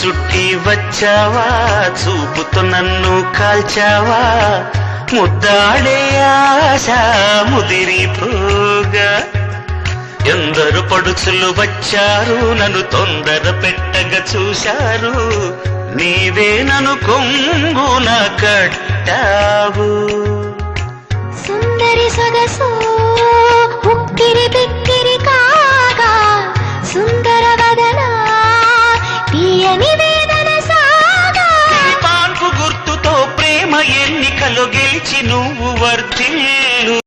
చుట్టి వచ్చావా, చూపుతో నన్ను కాల్చావా, ముద్దాడే ఆశ ముదిరిపోగా. ఎందరు పడుచులు వచ్చారు, నన్ను తొందర పెట్టగా చూశారు, నీవే నన్ను కొంగున కట్టావు. సుందరి సొగసు ఉక్కిరి బిక్కిరి కాగా, సుందర వదన తీయని వేదన సాగా. పాన్పు గుర్తుతో ప్రేమ ఎన్నికలు గెలిచి నువ్వు వర్ధిల్లు.